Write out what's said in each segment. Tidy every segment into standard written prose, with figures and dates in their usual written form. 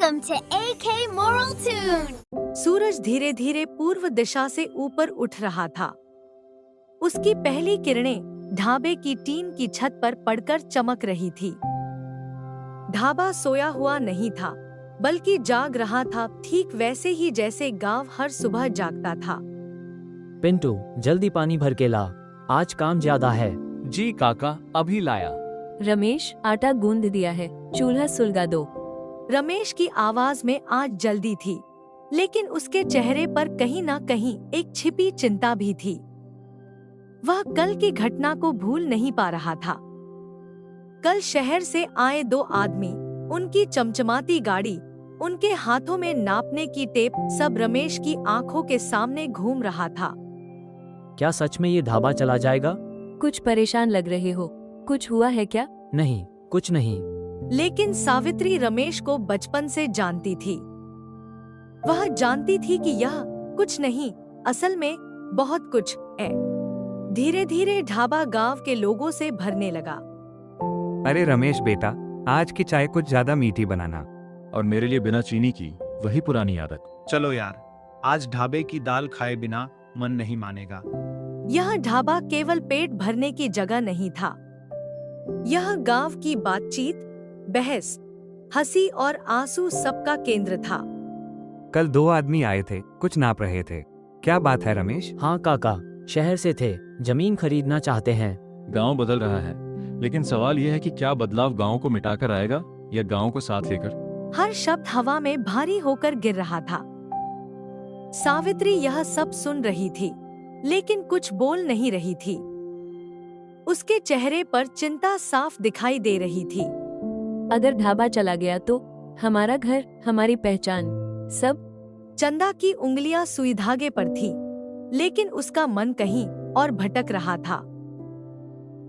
Welcome to AK Moral Tune। सूरज धीरे धीरे पूर्व दिशा से ऊपर उठ रहा था। उसकी पहली किरणें ढाबे की टीन की छत पर पड़कर चमक रही थी। ढाबा सोया हुआ नहीं था, बल्कि जाग रहा था, ठीक वैसे ही जैसे गांव हर सुबह जागता था। पिंटू, जल्दी पानी भर के ला, आज काम ज्यादा है। जी काका, अभी लाया। रमेश, आटा गूंद दिया है, चूल्हा सुलगा दो। रमेश की आवाज में आज जल्दी थी, लेकिन उसके चेहरे पर कहीं न कहीं एक छिपी चिंता भी थी। वह कल की घटना को भूल नहीं पा रहा था। कल शहर से आए दो आदमी, उनकी चमचमाती गाड़ी, उनके हाथों में नापने की टेप, सब रमेश की आंखों के सामने घूम रहा था। क्या सच में ये ढाबा चला जाएगा? कुछ परेशान लग रहे हो, कुछ हुआ है क्या? नहीं, कुछ नहीं। लेकिन सावित्री रमेश को बचपन से जानती थी। वह जानती थी कि यह कुछ नहीं, असल में बहुत कुछ है। धीरे धीरे ढाबा गांव के लोगों से भरने लगा। अरे रमेश बेटा, आज की चाय कुछ ज्यादा मीठी बनाना। और मेरे लिए बिना चीनी की वही पुरानी आदत। चलो यार, आज ढाबे की दाल खाए बिना मन नहीं मानेगा। यह ढाबा केवल पेट भरने की जगह नहीं था। यह गांव की बातचीत, बहस, हंसी और आंसू सबका केंद्र था। कल दो आदमी आए थे, कुछ नाप रहे थे। क्या बात है रमेश? हाँ काका, शहर से थे, जमीन खरीदना चाहते हैं। गांव बदल रहा है, लेकिन सवाल यह है कि क्या बदलाव गांव को मिटाकर आएगा या गांव को साथ लेकर। हर शब्द हवा में भारी होकर गिर रहा था। सावित्री यह सब सुन रही थी, लेकिन कुछ बोल नहीं रही थी। उसके चेहरे पर चिंता साफ दिखाई दे रही थी। अगर ढाबा चला गया तो हमारा घर, हमारी पहचान, सब। चंदा की उंगलियां सुई धागे पर थी, लेकिन उसका मन कहीं और भटक रहा था।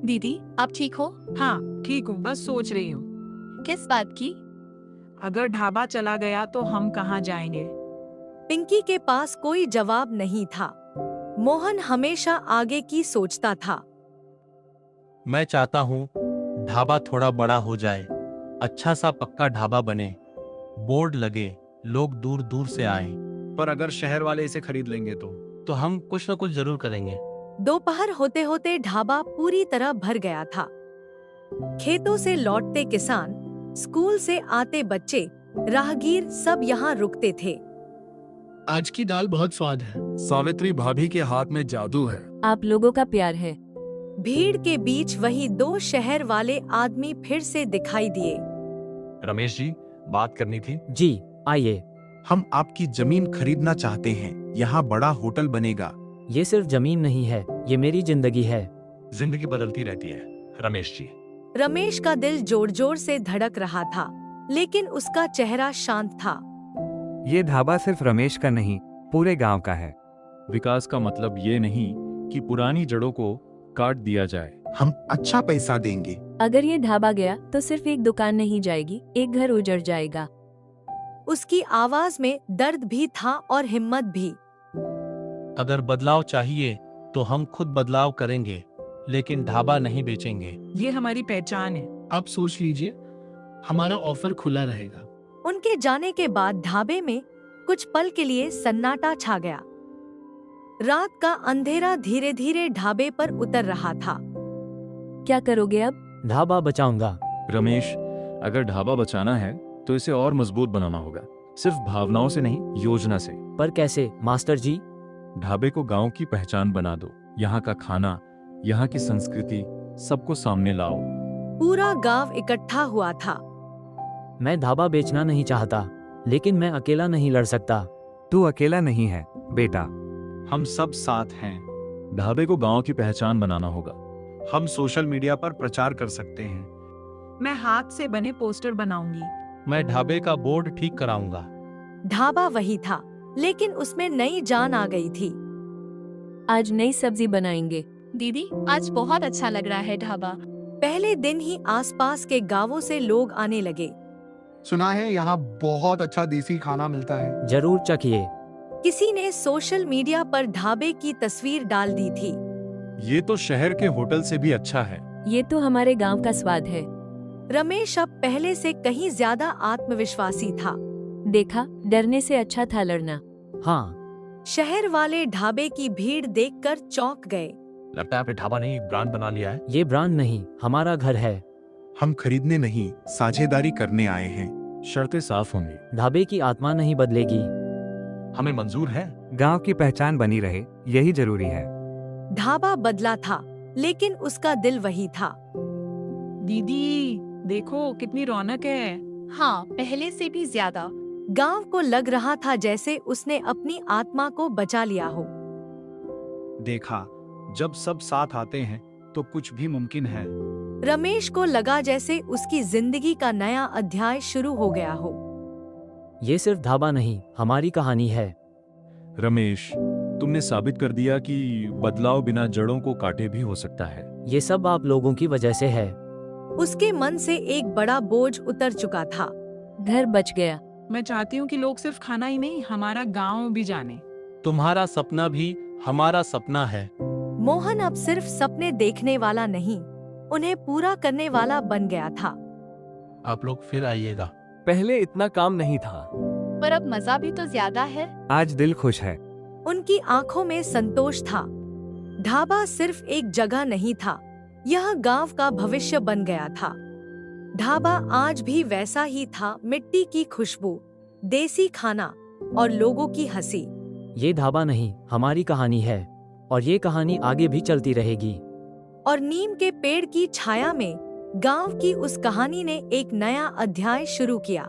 दीदी, आप ठीक हो? हाँ ठीक हूँ, बस सोच रही हूँ किस बात की? अगर ढाबा चला गया तो हम कहाँ जाएंगे? पिंकी के पास कोई जवाब नहीं था। मोहन हमेशा आगे की सोचता था। मैं चाहता हूँ ढाबा थोड़ा बड़ा हो जाए, अच्छा सा पक्का ढाबा बने, बोर्ड लगे, लोग दूर दूर से आए। पर अगर शहर वाले इसे खरीद लेंगे तो हम कुछ न कुछ जरूर करेंगे। दोपहर होते होते ढाबा पूरी तरह भर गया था। खेतों से लौटते किसान, स्कूल से आते बच्चे, राहगीर सब यहाँ रुकते थे। आज की दाल बहुत स्वाद है। सावित्री भाभी के हाथ में जादू है। आप लोगों का प्यार है। भीड़ के बीच वही दो शहर वाले आदमी फिर से दिखाई दिए। रमेश जी, बात करनी थी। जी आइए। हम आपकी जमीन खरीदना चाहते हैं, यहाँ बड़ा होटल बनेगा। ये सिर्फ जमीन नहीं है, ये मेरी जिंदगी है। जिंदगी बदलती रहती है रमेश जी। रमेश का दिल जोर जोर से धड़क रहा था, लेकिन उसका चेहरा शांत था। ये ढाबा सिर्फ रमेश का नहीं, पूरे गांव का है। विकास का मतलब ये नहीं कि पुरानी जड़ों को काट दिया जाए। हम अच्छा पैसा देंगे। अगर ये ढाबा गया तो सिर्फ एक दुकान नहीं जाएगी, एक घर उजड़ जाएगा। उसकी आवाज में दर्द भी था और हिम्मत भी। अगर बदलाव चाहिए तो हम खुद बदलाव करेंगे, लेकिन ढाबा नहीं बेचेंगे। ये हमारी पहचान है। आप सोच लीजिए, हमारा ऑफर खुला रहेगा। उनके जाने के बाद ढाबे में कुछ पल के लिए सन्नाटा छा गया। रात का अंधेरा धीरे धीरे ढाबे पर उतर रहा था। क्या करोगे अब? ढाबा बचाऊंगा। रमेश, अगर ढाबा बचाना है तो इसे और मजबूत बनाना होगा, सिर्फ भावनाओं से नहीं, योजना से। पर कैसे मास्टर जी? ढाबे को गांव की पहचान बना दो। यहाँ का खाना, यहाँ की संस्कृति, सबको सामने लाओ। पूरा गांव इकट्ठा हुआ था। मैं ढाबा बेचना नहीं चाहता, लेकिन मैं अकेला नहीं लड़ सकता। तू अकेला नहीं है बेटा, हम सब साथ हैं। ढाबे को गांव की पहचान बनाना होगा। हम सोशल मीडिया पर प्रचार कर सकते हैं। मैं हाथ से बने पोस्टर बनाऊंगी। मैं ढाबे का बोर्ड ठीक कराऊंगा। ढाबा वही था, लेकिन उसमें नई जान आ गई थी। आज नई सब्जी बनाएंगे। दीदी, आज बहुत अच्छा लग रहा है ढाबा। पहले दिन ही आसपास के गांवों से लोग आने लगे। सुना है यहाँ बहुत अच्छा देसी खाना मिलता है। जरूर चखिए। किसी ने सोशल मीडिया पर ढाबे की तस्वीर डाल दी थी। ये तो शहर के होटल से भी अच्छा है। ये तो हमारे गांव का स्वाद है। रमेश अब पहले से कहीं ज्यादा आत्मविश्वासी था। देखा, डरने से अच्छा था लड़ना। हाँ, शहर वाले ढाबे की भीड़ देखकर चौंक गए। लगता है आपने ढाबा नहीं ब्रांड बना लिया है। ये ब्रांड नहीं, हमारा घर है। हम खरीदने नहीं, साझेदारी करने आए हैं। शर्तें साफ होंगी। ढाबे की आत्मा नहीं बदलेगी। हमें मंजूर है। गांव की पहचान बनी रहे, यही जरूरी है। ढाबा बदला था, लेकिन उसका दिल वही था। दीदी देखो कितनी रौनक है। हाँ, पहले से भी ज्यादा। गांव को लग रहा था जैसे उसने अपनी आत्मा को बचा लिया हो। देखा, जब सब साथ आते हैं तो कुछ भी मुमकिन है। रमेश को लगा जैसे उसकी जिंदगी का नया अध्याय शुरू हो गया हो। ये सिर्फ ढाबा नहीं, हमारी कहानी है। रमेश, तुमने साबित कर दिया कि बदलाव बिना जड़ों को काटे भी हो सकता है। ये सब आप लोगों की वजह से है। उसके मन से एक बड़ा बोझ उतर चुका था। घर बच गया। मैं चाहती हूँ कि लोग सिर्फ खाना ही नहीं, हमारा गांव भी जाने। तुम्हारा सपना भी हमारा सपना है। मोहन अब सिर्फ सपने देखने वाला नहीं, उन्हें पूरा करने वाला बन गया था। आप लोग फिर आइएगा। पहले इतना काम नहीं था, पर अब मजा भी तो ज्यादा है। आज दिल खुश है। उनकी आंखों में संतोष था। ढाबा सिर्फ एक जगह नहीं था, यह गांव का भविष्य बन गया था। ढाबा आज भी वैसा ही था, मिट्टी की खुशबू, देसी खाना और लोगों की हंसी। ये ढाबा नहीं, हमारी कहानी है, और ये कहानी आगे भी चलती रहेगी। और नीम के पेड़ की छाया में गांव की उस कहानी ने एक नया अध्याय शुरू किया।